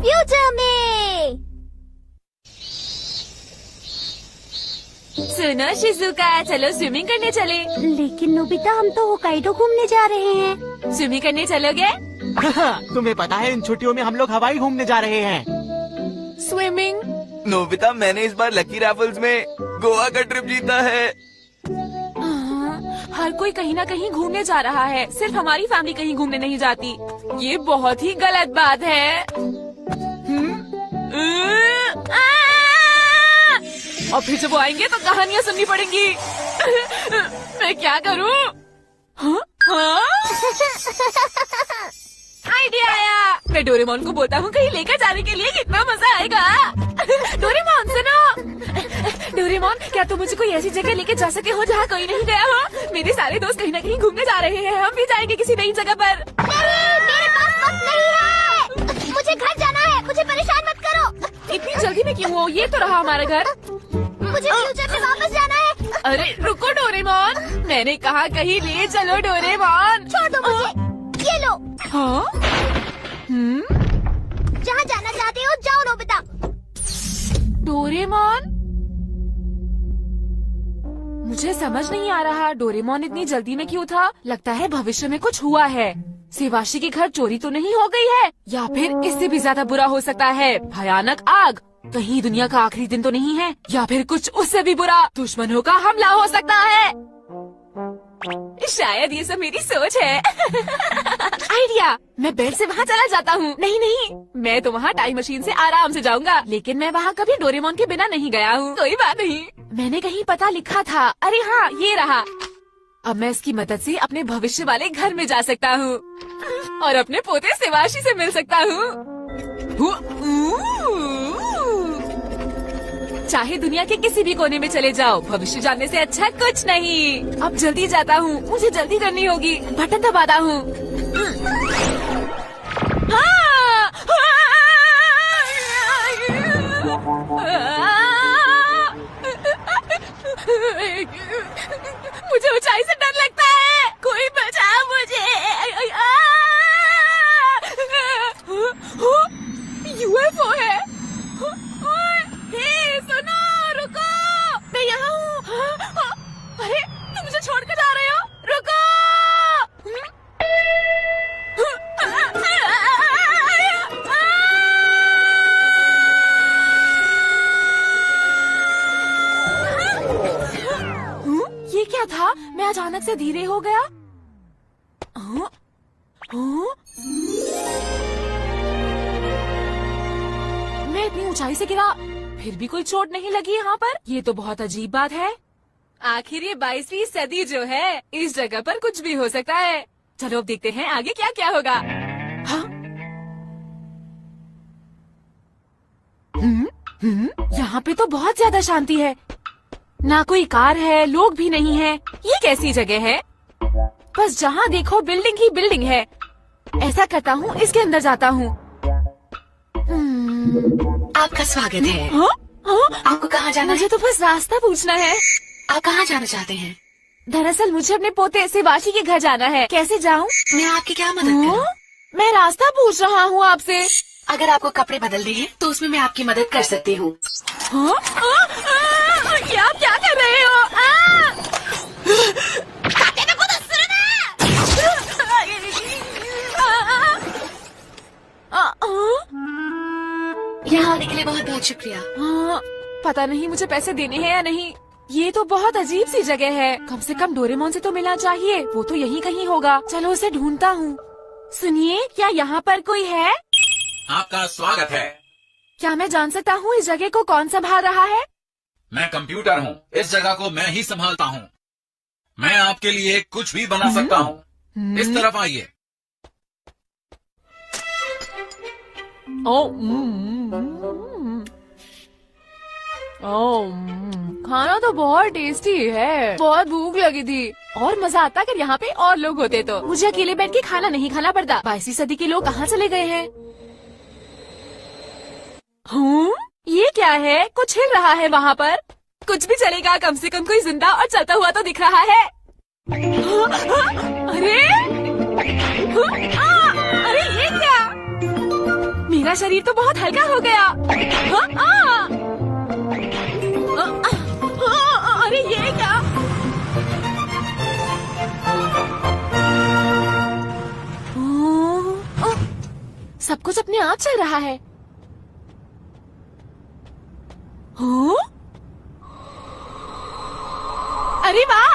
Future में। सुनो Shizuka, चलो स्विमिंग करने चले। लेकिन नोबिता, हम तो होकाइडो घूमने जा रहे हैं। स्विमिंग करने चलोगे? तुम्हें पता है इन छुट्टियों में हम लोग हवाई घूमने जा रहे हैं। स्विमिंग? नोबिता, मैंने इस बार लकी रैफल्स में गोवा का ट्रिप जीता है। हर कोई कहीं ना कहीं घूमने जा रहा है, सिर्फ हमारी फैमिली कहीं घूमने नहीं जाती। ये बहुत ही गलत बात है। और फिर जब वो आएंगे तो कहानियाँ सुननी पड़ेंगी। मैं क्या करूँ? आइडिया आया। मैं डोरेमोन को बोलता हूँ कहीं लेकर जाने के लिए, कितना मजा आएगा। डोरेमोन सुनो। डोरेमोन, क्या तुम मुझे कोई ऐसी जगह लेके जा सके हो जहाँ कोई नहीं गया हो? मेरे सारे दोस्त कहीं ना कहीं घूमने जा रहे हैं, हम भी जाएंगे किसी नई जगह पर। नहीं, मेरे पास वक्त नहीं है। मुझे घर जाना है, मुझे परेशान मत करो। इतनी जल्दी में क्यों हो? ये तो रहा हमारा घर। मुझे फ्यूचर में वापस जाना है। अरे रुको डोरेमोन, मैंने कहा कहीं ले चलो डोरेमोन। छोड़ दो मुझे, ये लो। हाँ? जहाँ जाना चाहते हो जाओ नोबिता। डोरेमोन, मुझे समझ नहीं आ रहा डोरेमोन इतनी जल्दी में क्यों था। लगता है भविष्य में कुछ हुआ है। सेवाशी के घर चोरी तो नहीं हो गई है, या फिर इससे भी ज्यादा बुरा हो सकता है, भयानक आग। कहीं दुनिया का आखिरी दिन तो नहीं है, या फिर कुछ उससे भी बुरा, दुश्मनों का हमला हो सकता है। शायद ये सब मेरी सोच है। आइडिया, मैं बेड से वहाँ चला जाता हूँ। नहीं, मैं तो वहाँ टाइम मशीन से आराम से जाऊंगा, लेकिन मैं वहाँ कभी डोरेमोन के बिना नहीं गया हूँ। कोई बात नहीं, मैंने कहीं पता लिखा था। अरे हाँ, ये रहा। अब मैं इसकी मदद से अपने भविष्य वाले घर में जा सकता हूँ और अपने पोते सेवाशी से मिल सकता हूँ। चाहे दुनिया के किसी भी कोने में चले जाओ, भविष्य जानने से अच्छा कुछ नहीं। अब जल्दी जाता हूँ, मुझे जल्दी करनी होगी। बटन दबाता हूँ। मुझे ऊंचाई से डर लगता है, कोई बचाओ मुझे। यूएफओ है। हे सुनो, रुको, मैं यहाँ हूँ। अरे तुम मुझे छोड़ कर जा रहे हो? रुको। ये क्या था? मैं अचानक से धीरे हो गया। मैं इतनी ऊंचाई से गिरा, फिर भी कोई चोट नहीं लगी यहाँ पर। ये तो बहुत अजीब बात है। आखिर ये 22वीं सदी जो है, इस जगह पर कुछ भी हो सकता है। चलो अब देखते हैं आगे क्या क्या होगा। हाँ? यहाँ पे तो बहुत ज्यादा शांति है, ना कोई कार है, लोग भी नहीं है। ये कैसी जगह है? बस जहाँ देखो बिल्डिंग ही बिल्डिंग है। ऐसा करता हूँ, इसके अंदर जाता हूँ। आपका स्वागत है। हाँ? आपको कहाँ जाना है? मुझे तो बस रास्ता पूछना है। आप कहाँ जाना चाहते हैं? दरअसल मुझे अपने पोते सेवाशी के घर जाना है। कैसे जाऊँ? मैं आपकी क्या मदद करूँ? मैं रास्ता पूछ रहा हूँ आपसे। अगर आपको कपड़े बदलने हैं तो उसमें मैं आपकी मदद कर सकती हूँ। ये आप क्या कर रहे हो? यहाँ आने के लिए बहुत बहुत शुक्रिया। पता नहीं मुझे पैसे देने हैं या नहीं। ये तो बहुत अजीब सी जगह है। कम से कम डोरेमोन से तो मिलना चाहिए, वो तो यहीं कहीं होगा। चलो उसे ढूंढता हूँ। सुनिए, क्या यहाँ पर कोई है? आपका स्वागत है। क्या मैं जान सकता हूँ इस जगह को कौन संभाल रहा है? मैं कंप्यूटर हूँ, इस जगह को मैं ही संभालता हूँ। मैं आपके लिए कुछ भी बना सकता हूँ। इस तरफ आइए। खाना तो बहुत टेस्टी है। बहुत भूख लगी थी और मजा आता अगर यहाँ पे और लोग होते तो। मुझे अकेले बैठ के खाना नहीं खाना पड़ता। 22वीं सदी के लोग कहाँ चले गए हैं? ये क्या है? कुछ हिल रहा है वहाँ पर। कुछ भी चलेगा, कम से कम कोई जिंदा और चलता हुआ तो दिख रहा है। अरे अरे ये क्या? मेरा मेरा शरीर तो बहुत हल्का हो गया। अरे ये क्या? सब कुछ अपने आप चल रहा है। अरे वाह!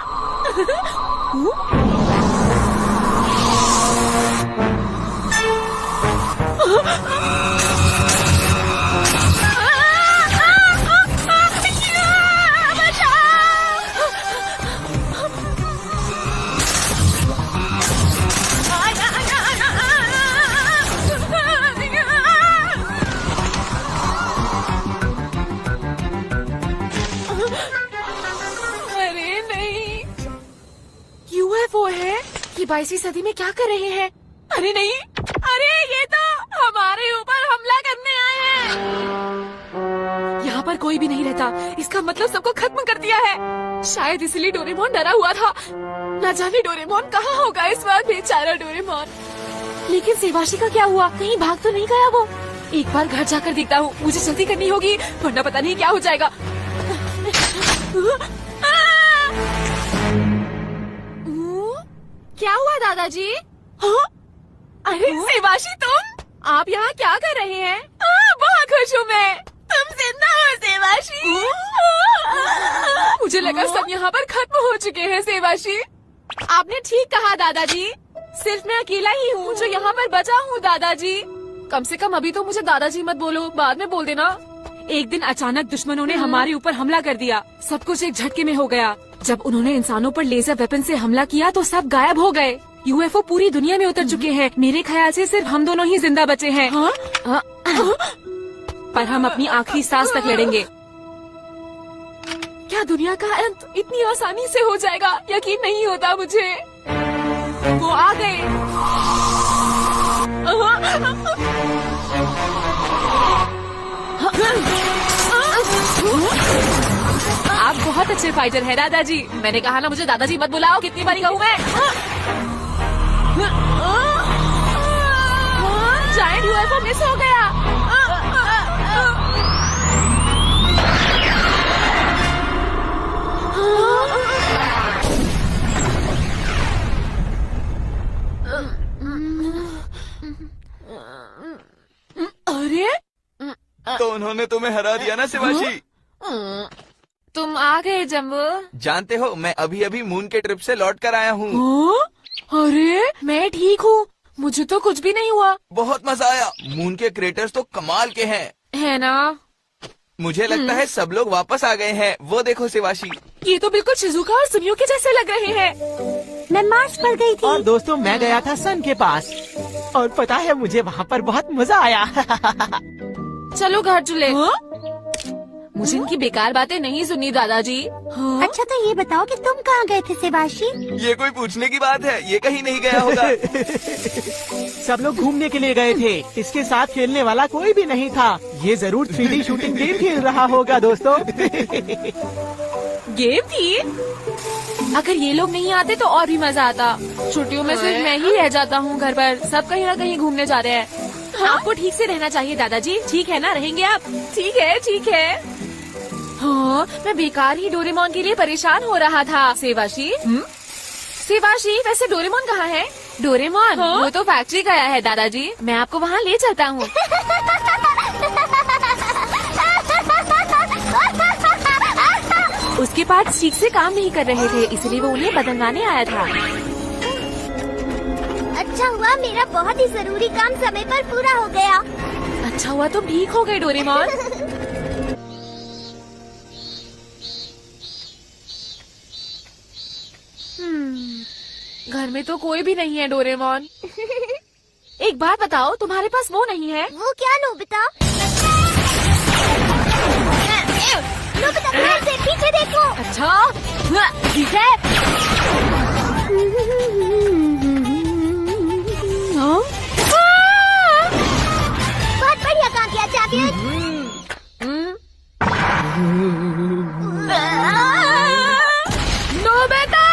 अरे नहीं, यूएफओ है। ये 22वीं सदी में क्या कर रहे हैं? अरे नहीं, अरे ये तो हमारे ऊपर हमला करने आए हैं। यहाँ पर कोई भी नहीं रहता, इसका मतलब सबको खत्म कर दिया है। शायद इसलिए डोरेमोन डरा हुआ था। न जाने डोरेमोन कहाँ होगा इस वक्त, बेचारा डोरेमोन। लेकिन सेवाशी का क्या हुआ? कहीं भाग तो नहीं गया वो? एक बार घर जाकर देखता हूँ, मुझे जल्दी करनी होगी वरना पता नहीं क्या हो जाएगा। क्या हुआ दादाजी? अरे सेवाशी, आप यहाँ क्या कर रहे हैं? बहुत खुश हूँ मैं, तुम जिंदा हो सेवाशी। मुझे लगा सब यहाँ पर खत्म हो चुके हैं सेवाशी। आपने ठीक कहा दादाजी, सिर्फ मैं अकेला ही हूँ जो यहाँ पर बचा हूँ दादाजी। कम से कम अभी तो मुझे दादाजी मत बोलो, बाद में बोल देना। एक दिन अचानक दुश्मनों ने हमारे ऊपर हमला कर दिया। सब कुछ एक झटके में हो गया। जब उन्होंने इंसानों पर लेजर वेपन से हमला किया तो सब गायब हो गए। यूएफओ पूरी दुनिया में उतर चुके हैं। मेरे ख्याल से सिर्फ हम दोनों ही जिंदा बचे हैं। पर हम अपनी आखिरी सांस तक लड़ेंगे। क्या दुनिया का अंत इतनी आसानी से हो जाएगा? यकीन नहीं होता मुझे। वो आ गए। आप बहुत अच्छे फाइटर हैं दादाजी। मैंने कहा ना, मुझे दादाजी मत बुलाओ, कितनी बारी कहूँ मैं। जायंट यूएफओ मिस हो गया। अरे तो उन्होंने तुम्हें हरा दिया ना सेवाशी। तुम आ गए जम्बो। जानते हो, मैं अभी अभी मून के ट्रिप से लौट कर आया हूँ। अरे मैं ठीक हूँ, मुझे तो कुछ भी नहीं हुआ। बहुत मजा आया। मून के क्रेटर्स तो कमाल के हैं, है ना? मुझे लगता है सब लोग वापस आ गए हैं। वो देखो सेवाशी, ये तो बिल्कुल शिजुका और सुमियो के जैसे लग रहे हैं। मैं मार्स पर गई थी। और दोस्तों, मैं गया था सन के पास और पता है मुझे वहाँ पर बहुत मजा आया। चलो घर चले। मुझे इनकी बेकार बातें नहीं सुननी दादाजी। अच्छा तो ये बताओ कि तुम कहाँ गए थे सेवाशी? ये कोई पूछने की बात है? ये कहीं नहीं गया होगा। सब लोग घूमने के लिए गए थे। इसके साथ खेलने वाला कोई भी नहीं था। ये जरूर 3D शूटिंग गेम खेल रहा होगा दोस्तों। गेम थी? अगर ये लोग नहीं आते तो और भी मजा आता। छुट्टियों में सिर्फ मैं ही रह जाता हूँ घर पर, सब कहीं ना कहीं घूमने जा रहे हैं। आपको ठीक से रहना चाहिए दादाजी, ठीक है ना? रहेंगे आप? ठीक है ठीक है। हाँ, मैं बेकार ही डोरेमोन के लिए परेशान हो रहा था। सेवाशी, सेवाशी, वैसे डोरेमोन कहाँ है? डोरेमोन वो तो फैक्ट्री गया है दादाजी, मैं आपको वहाँ ले चलता हूँ। उसके पार्ट्स ठीक से काम नहीं कर रहे थे, इसलिए वो उन्हें बदलवाने आया था। अच्छा हुआ मेरा बहुत ही जरूरी काम समय पर पूरा हो गया। अच्छा हुआ तुम ठीक हो गए डोरेमोन। घर में तो कोई भी नहीं है डोरेमोन। एक बात बताओ, तुम्हारे पास वो नहीं है? वो क्या नोबिता? नोबिता ध्यान से पीछे देखो। अच्छा ठीक है। बहुत बढ़िया काम किया चैंपियन। नोबिता!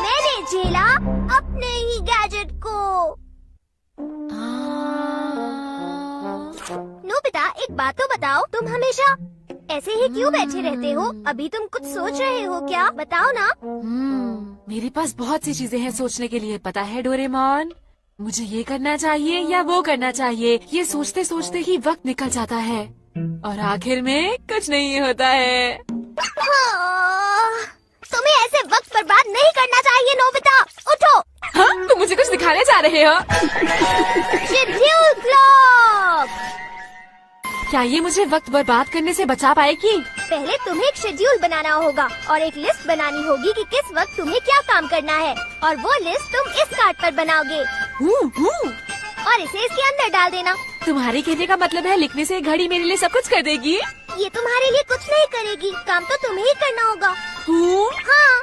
मैंने झेला बात तो बताओ, तुम हमेशा ऐसे ही क्यों बैठे रहते हो? अभी तुम कुछ सोच रहे हो क्या? बताओ ना। मेरे पास बहुत सी चीजें हैं सोचने के लिए, पता है डोरेमोन? मुझे ये करना चाहिए या वो करना चाहिए, ये सोचते सोचते ही वक्त निकल जाता है और आखिर में कुछ नहीं होता है। तुम्हें ऐसे वक्त बर्बाद नहीं करना चाहिए नोबिता। उठो। हाँ, तुम मुझे कुछ दिखाने जा रहे हो? Schedule clock. क्या ये मुझे वक्त बर्बाद करने से बचा पाएगी? पहले तुम्हें एक शेड्यूल बनाना होगा और एक लिस्ट बनानी होगी कि किस वक्त तुम्हें क्या काम करना है, और वो लिस्ट तुम इस कार्ड पर बनाओगे और इसे इसके अंदर डाल देना। तुम्हारे कहने का मतलब है लिखने से घड़ी मेरे लिए सब कुछ कर देगी? ये तुम्हारे लिए कुछ नहीं करेगी, काम तो तुम्हें ही करना होगा। हाँ।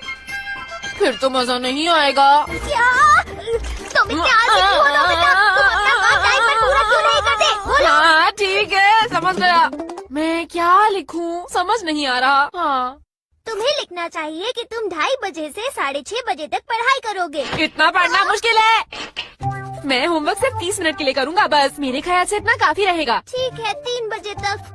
फिर तो मजा नहीं आएगा। क्या? तुम इतने आलसी क्यों हो नोबिता? तुम अपना काम टाइम पर पूरा क्यों नहीं करते? बोलो। हाँ ठीक है, समझ गया। मैं क्या लिखूं? समझ नहीं आ रहा। हाँ, तुम्हें लिखना चाहिए कि तुम 2:30 बजे से 6:30 बजे तक पढ़ाई करोगे। इतना पढ़ना मुश्किल है। मैं होमवर्क सिर्फ 30 मिनट के लिए करूँगा बस। मेरे ख्याल से इतना काफी रहेगा। ठीक है, 3 बजे तक।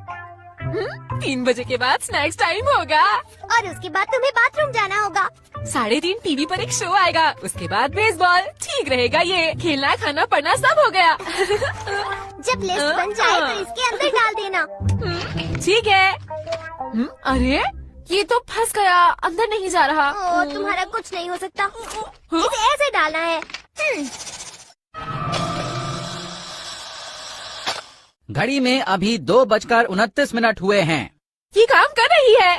3 बजे के बाद स्नैक्स टाइम होगा और उसके बाद तुम्हें बाथरूम जाना होगा। 3:30 टीवी पर एक शो आएगा, उसके बाद बेसबॉल। ठीक रहेगा ये। खेलना खाना पढ़ना सब हो गया। जब लिस्ट बन जाए तो इसके अंदर डाल देना। ठीक है। अरे ये तो फंस गया, अंदर नहीं जा रहा। तुम्हारा कुछ नहीं हो सकता। इसे ऐसे डालना है। घड़ी में अभी 2:29 हुए हैं। ये काम कर रही है।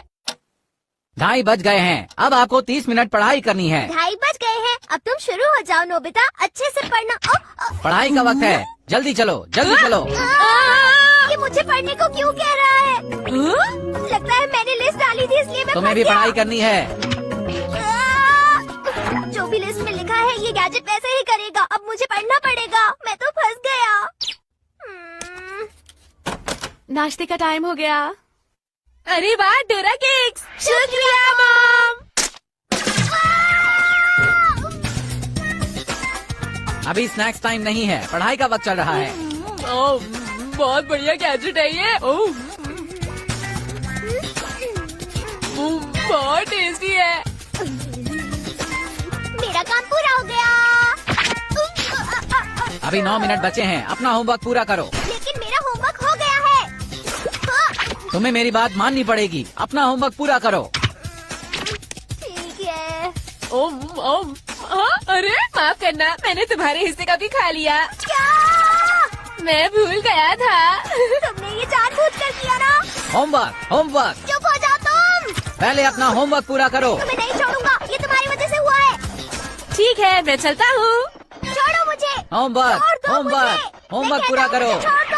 2:30 बज गए हैं। अब आपको 30 मिनट पढ़ाई करनी है। 2:30 बज गए हैं। अब तुम शुरू हो जाओ नोबिता, अच्छे से पढ़ना। पढ़ाई का वक्त है, जल्दी चलो जल्दी चलो। ये मुझे पढ़ने को क्यों कह रहा है? लगता है मैंने लिस्ट डाली थी इसलिए मैं तुम्हें फंस भी गया। पढ़ाई करनी है। जो भी लिस्ट में लिखा है ये गैजेट वैसे ही करेगा। अब मुझे पढ़ना पड़ेगा, मैं तो फंस गया। नाश्ते का टाइम हो गया। अरे वाह, डोरा केक्स। शुक्रिया मॉम। अभी स्नैक्स टाइम नहीं है, पढ़ाई का वक्त चल रहा है। ओह, बहुत बढ़िया गैजेट है ये। ओह, बहुत टेस्टी है। मेरा काम पूरा हो गया। अभी 9 मिनट बचे हैं, अपना होमवर्क पूरा करो। लेकिन मेरा होमवर्क हो गया है। तुम्हें मेरी बात माननी पड़ेगी, अपना होमवर्क पूरा करो। ठीक है। ओम ओम। अरे माफ करना, मैंने तुम्हारे हिस्से का भी खा लिया। क्या? मैं भूल गया था। तुमने ये जानबूझकर किया ना? Homework homework. चुप हो जाओ तुम। पहले अपना होमवर्क पूरा करो। तुम्हें नहीं छोड़ूंगा, ये तुम्हारी वजह से हुआ है। ठीक है, मैं चलता हूँ। छोड़ो मुझे। होमवर्क छोड़ दो होमवर्क मुझे। होमवर्क मैं पूरा कहता हूँ करो। मुझे छोड़ दो।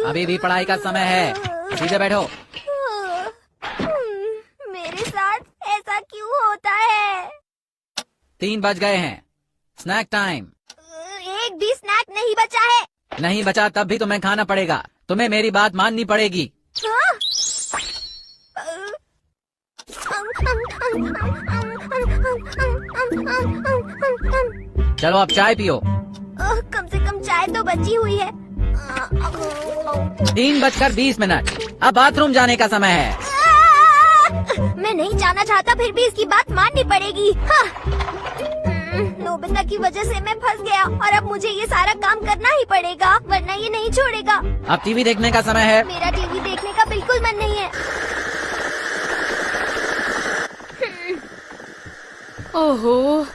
अभी भी पढ़ाई का समय है, सीधे बैठो। मेरे साथ ऐसा क्यों होता है? 3 बज गए हैं, स्नैक टाइम। एक भी स्नैक नहीं बचा है। नहीं बचा तब भी तुम्हें खाना पड़ेगा। तुम्हें मेरी बात माननी पड़ेगी। हाँ? चलो अब चाय पियो। कम से कम चाय तो बची हुई है। 3:20। अब बाथरूम जाने का समय है। मैं नहीं जाना चाहता, फिर भी इसकी बात माननी पड़ेगी। हाँ। नोबिता की वजह से मैं फंस गया और अब मुझे ये सारा काम करना ही पड़ेगा, वरना ये नहीं छोड़ेगा। अब टीवी देखने का समय है। मेरा टीवी देखने का बिल्कुल मन नहीं है। ओहो,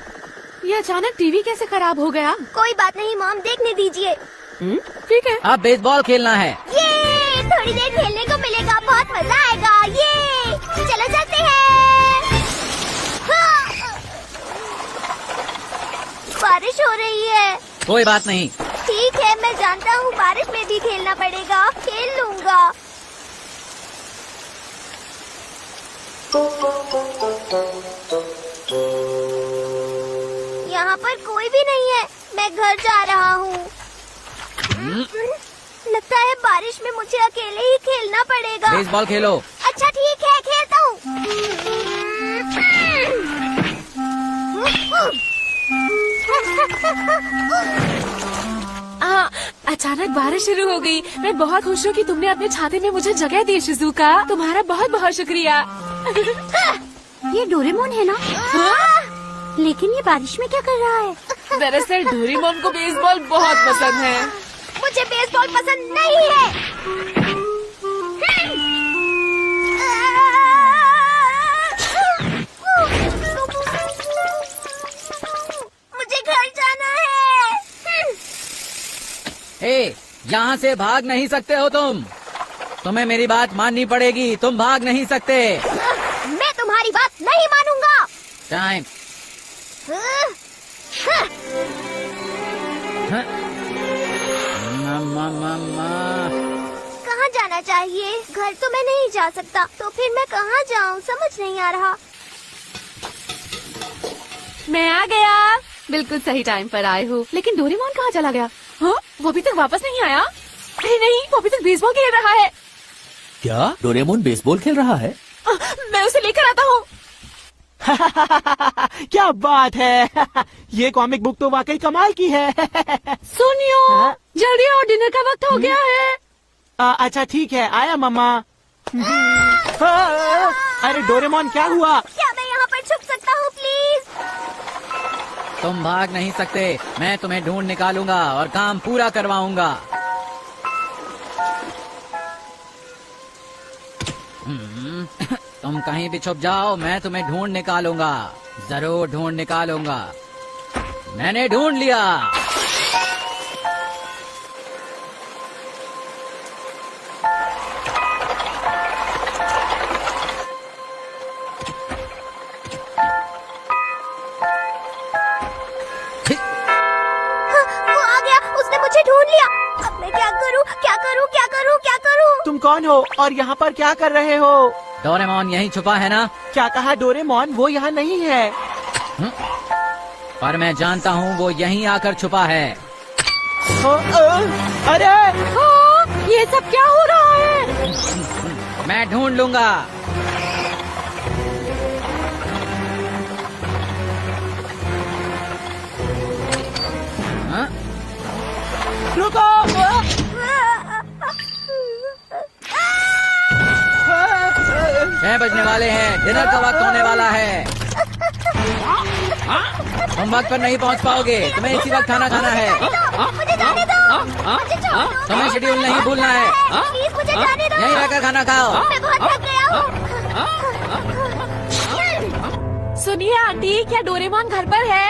ये अचानक टीवी कैसे खराब हो गया? कोई बात नहीं मॉम, देखने दीजिए। ठीक है। अब बेसबॉल खेलना है। ये थोड़ी देर खेलने को मिलेगा, बहुत मजा आएगा। ये चलो चलते हैं। हाँ। बारिश हो रही है। कोई बात नहीं। ठीक है, मैं जानता हूँ बारिश में भी खेलना पड़ेगा, खेल लूँगा। यहाँ पर कोई भी नहीं है, मैं घर जा रहा हूँ। लगता है बारिश में मुझे अकेले ही खेलना पड़ेगा। बेसबॉल खेलो। अच्छा ठीक है, खेलता हूँ। अचानक बारिश शुरू हो गई। मैं बहुत खुश हूँ कि तुमने अपने छाते में मुझे जगह दी शिजुका। तुम्हारा बहुत बहुत शुक्रिया। ये डोरेमोन है ना? लेकिन ये बारिश में क्या कर रहा है? दरअसल डोरेमोन को बेसबॉल बहुत पसंद है। मुझे बेसबॉल पसंद नहीं है। मुझे घर जाना है। ए, यहाँ से भाग नहीं सकते हो तुम। तुम्हें मेरी बात माननी पड़ेगी। तुम भाग नहीं सकते। मैं तुम्हारी बात नहीं मानूंगा। टाइम। कहाँ जाना चाहिए? घर तो मैं नहीं जा सकता, तो फिर मैं कहाँ जाऊँ? समझ नहीं आ रहा। मैं आ गया। बिल्कुल सही टाइम पर आए हो। लेकिन डोरेमोन कहाँ चला गया? हाँ, वो अभी तक वापस नहीं आया। नहीं, वो अभी तक बेसबॉल खेल रहा है। क्या डोरेमोन बेसबॉल खेल रहा है? मैं उसे लेकर आता हूँ। क्या बात है। ये कॉमिक बुक तो वाकई कमाल की है। सुनियो, हाँ? जल्दी आओ, डिनर का वक्त हो गया है। अच्छा ठीक है, आया मम्मा। अरे डोरेमोन क्या हुआ? क्या मैं यहाँ पर छुप सकता हूँ प्लीज? तुम भाग नहीं सकते। मैं तुम्हें ढूंढ निकालूंगा और काम पूरा करवाऊंगा। तुम कहीं भी छुप जाओ, मैं तुम्हें ढूंढ निकालूंगा। जरूर ढूंढ निकालूंगा। मैंने ढूंढ लिया। वो आ गया, उसने मुझे ढूंढ लिया। अब मैं क्या करूँ? क्या करूँ? क्या करूँ? क्या करूँ? तुम कौन हो और यहाँ पर क्या कर रहे हो? डोरेमोन यहीं छुपा है ना? क्या कहा डोरेमोन? वो यहाँ नहीं है। पर मैं जानता हूँ वो यहीं आकर छुपा है। अरे ये सब क्या हो रहा है? मैं ढूंढ लूंगा। हाँ? रुको। 6 बजने वाले हैं। डिनर का वक्त होने वाला है। तुम वक्त पर नहीं पहुंच पाओगे। तुम्हें इसी वक्त खाना खाना है। मुझे जाने दो। मुझे छोड़ दो। तुम्हें शेड्यूल नहीं भूलना है। प्लीज मुझे जाने दो। यहीं रहकर खाना खाओ। मैं बहुत थक गया हूँ। सुनिए आंटी, क्या डोरेमोन घर पर है?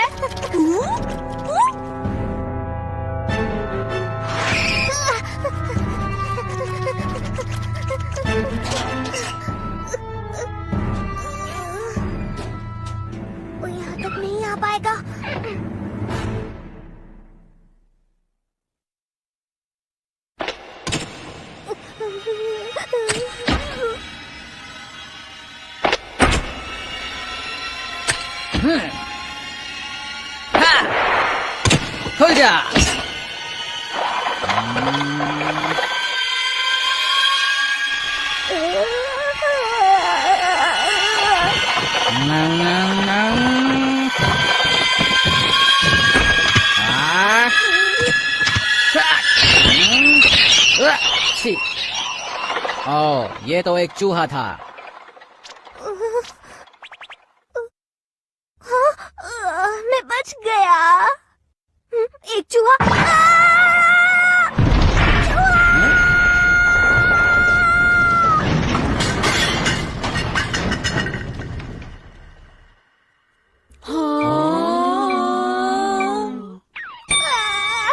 वो यहाँ तक नहीं आ पाएगा। खुल जा। ओ, ये तो एक चूहा था। मैं बच गया। एक चूहा।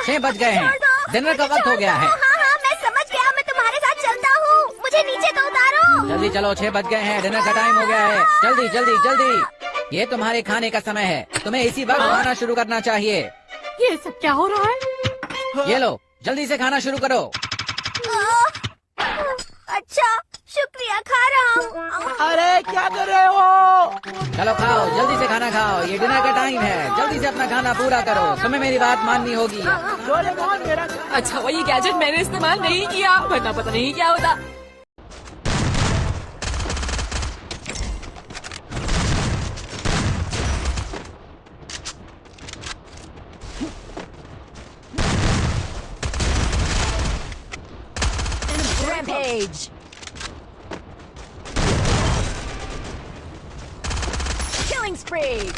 छह बज गए हैं। डिनर का वक्त हो गया है। हाँ, मैं समझ गया। मैं तुम्हारे साथ चलता हूँ। मुझे नीचे तो उतारो। जल्दी चलो, 6 बज गए हैं। डिनर का टाइम हो गया है। जल्दी जल्दी जल्दी। ये तुम्हारे खाने का समय है। तुम्हें इसी वक्त खाना शुरू करना चाहिए। ये सब क्या हो रहा है? ये लो, जल्दी से खाना शुरू करो। अच्छा, शुक्रिया, खा रहा हूँ। अरे क्या कर रहे हो? चलो खाओ, जल्दी से खाना खाओ। ये डिनर का टाइम है। जल्दी से अपना खाना पूरा करो। तुम्हें मेरी बात माननी होगी। डोरेमोन मेरा अच्छा, वो ये गैजेट मैंने इस्तेमाल नहीं किया, वरना पता नहीं क्या होता। Rampage. Killing spree.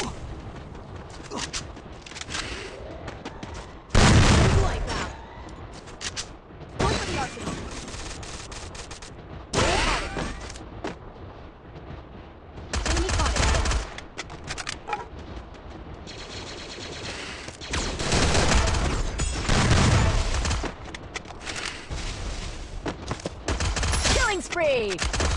Killing spree.